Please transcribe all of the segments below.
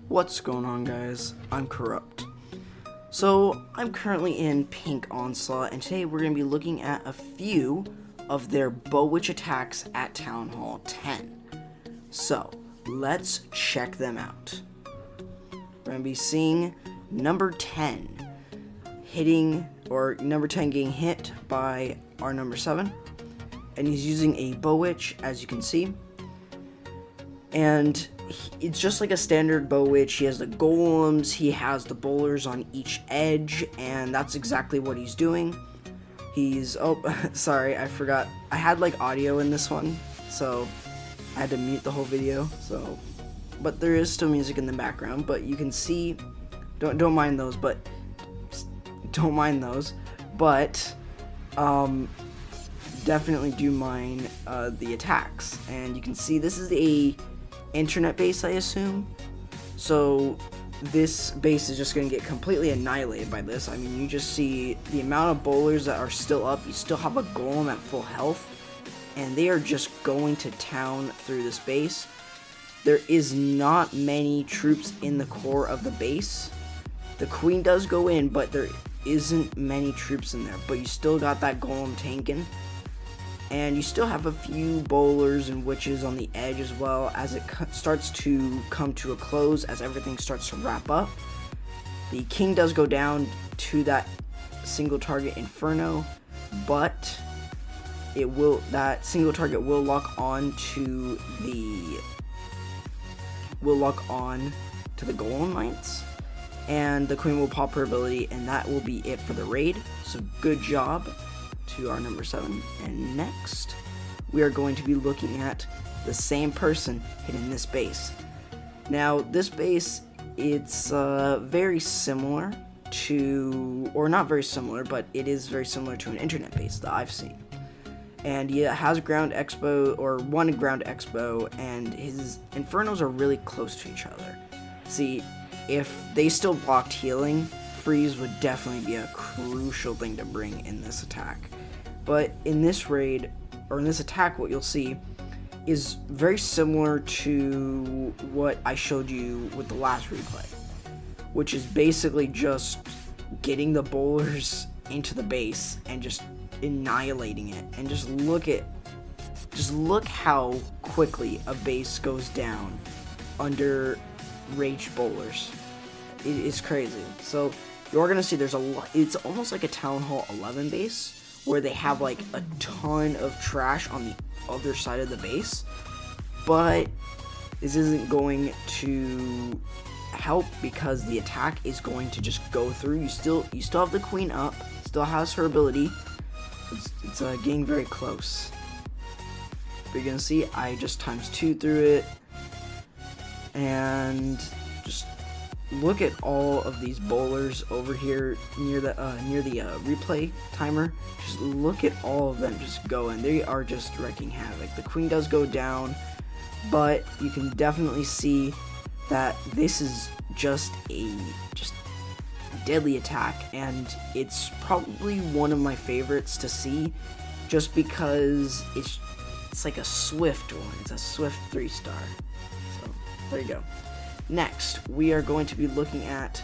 What's going on, guys? I'm Corrupt. So, I'm currently in Pink Onslaught, and today we're going to be looking at a few of their BoWitch attacks at Town Hall 10. So, let's check them out. We're going to be seeing number 10 getting hit by our number 7. And he's using a BoWitch, as you can see. And it's just like a standard BoWitch. He has the golems, he has the bowlers on each edge, and that's exactly what he's doing. Oh, sorry, I forgot. I had like audio in this one, so I had to mute the whole video. But there is still music in the background. But you can see, don't mind those. But definitely do mind the attacks. And you can see this is a internet base, I assume. So this base is just going to get completely annihilated by this. I mean, you just see the amount of bowlers that are still up. You still have a golem at full health, and they are just going to town through this base. There is not many troops in the core of the base. The queen does go in, but there isn't many troops in there. But you still got that golem tanking. And you still have a few bowlers and witches on the edge as well as it starts to come to a close, as everything starts to wrap up. The king does go down to that single target inferno, but that single target will lock on to the golem knights, and the queen will pop her ability, and that will be it for the raid. So good job to our number 7. And next we are going to be looking at the same person hitting this base. Now this base, it's very similar to, or not very similar, but it is very similar to an internet base that I've seen. And it has ground expo, or one ground expo, and his infernos are really close to each other. See, if they still blocked healing, freeze would definitely be a crucial thing to bring in this attack. But in this raid, or in this attack, what you'll see is very similar to what I showed you with the last replay, which is basically just getting the bowlers into the base and just annihilating it. And just look how quickly a base goes down under raged bowlers. It is crazy. So you're gonna see there's a lot. It's almost like a Town Hall 11 base, where they have like a ton of trash on the other side of the base. But this isn't going to help, because the attack is going to just go through. You still have the queen up, still has her ability. It's getting very close. But you're gonna see I just ×2 through it, and just look at all of these bowlers over here near the replay timer. Just look at all of them just going. They are just wrecking havoc. The queen does go down, but you can definitely see that this is just a deadly attack, and it's probably one of my favorites to see, just because it's like a swift one. It's a swift 3-star. So there you go. Next, we are going to be looking at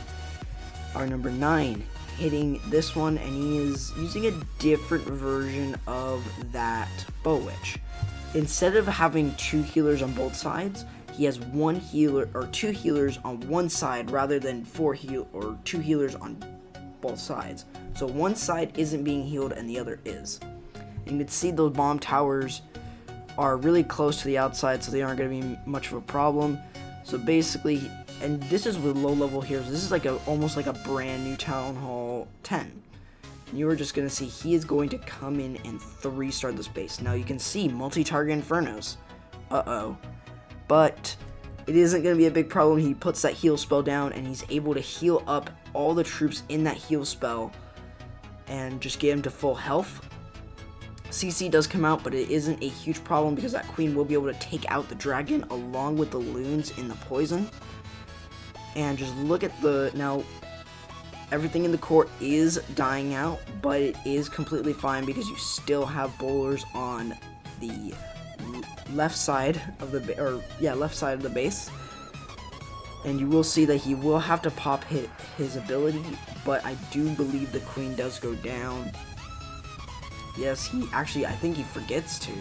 our number 9 hitting this one, and he is using a different version of that BoWitch. Instead of having 2 healers on both sides, he has 1 healer or 2 healers on one side rather than 2 healers on both sides. So one side isn't being healed and the other is. And you can see those bomb towers are really close to the outside, so they aren't going to be much of a problem. So basically, and this is with low-level heroes, this is like almost like a brand new Town Hall 10. You are just going to see he is going to come in and 3-star this base. Now you can see multi-target infernos. But it isn't going to be a big problem. He puts that heal spell down, and he's able to heal up all the troops in that heal spell and just get him to full health. CC does come out, but it isn't a huge problem, because that queen will be able to take out the dragon along with the loons in the poison. And just look at now everything in the core is dying out, but it is completely fine because you still have bowlers on the left side of the left side of the base, and you will see that he will have to pop his ability, but I do believe the queen does go down. Yes, I think he forgets to,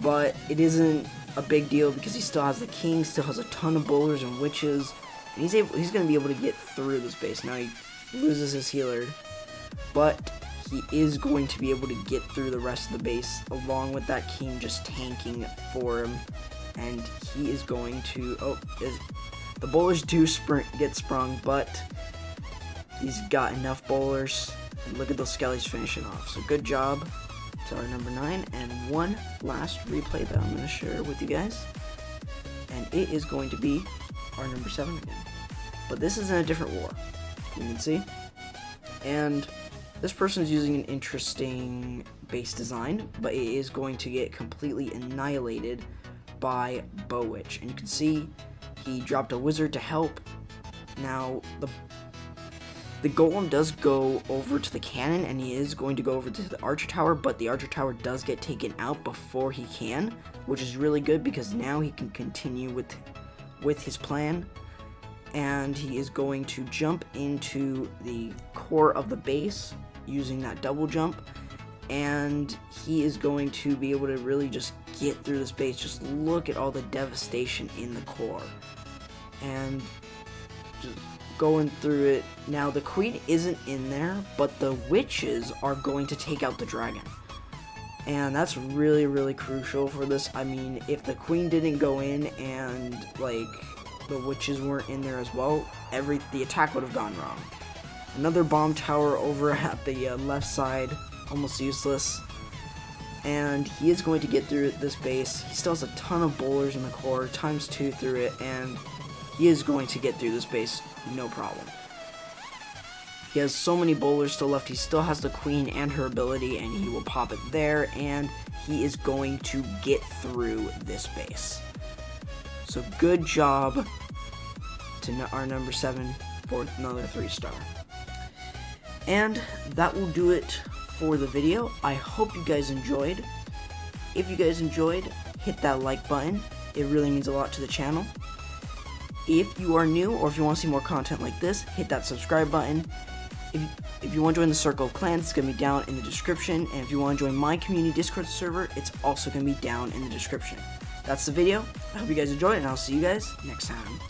but it isn't a big deal because he still has the king, still has a ton of bowlers and witches, and he's going to be able to get through this base. Now he loses his healer, but he is going to be able to get through the rest of the base along with that king just tanking for him, and he is going to, the bowlers do get sprung, but he's got enough bowlers, and look at those skellies finishing off. So good job to our number 9, and one last replay that I'm going to share with you guys, and it is going to be our number 7 again, but this is in a different war, you can see, and this person is using an interesting base design, but it is going to get completely annihilated by BoWitch, and you can see he dropped a wizard to help. Now the golem does go over to the cannon, and he is going to go over to the archer tower, but the archer tower does get taken out before he can, which is really good because now he can continue with his plan, and he is going to jump into the core of the base using that double jump, and he is going to be able to really just get through this base. Just look at all the devastation in the core, and just going through it. Now the queen isn't in there, but the witches are going to take out the dragon, and that's really, really crucial for this. I mean, if the queen didn't go in and like the witches weren't in there as well, the attack would have gone wrong. Another bomb tower over at the left side, almost useless, and he is going to get through this base. He still has a ton of bowlers in the core, ×2 through it, and he is going to get through this base no problem. He has so many bowlers still left. He still has the queen and her ability, and he will pop it there, and he is going to get through this base. So good job to our number 7 for another 3-star. And that will do it for the video. I hope you guys enjoyed. If you guys enjoyed, hit that like button. It really means a lot to the channel. If you are new, or if you want to see more content like this, hit that subscribe button. If you want to join the Circle of Clans, it's going to be down in the description. And if you want to join my community Discord server, it's also going to be down in the description. That's the video. I hope you guys enjoyed, and I'll see you guys next time.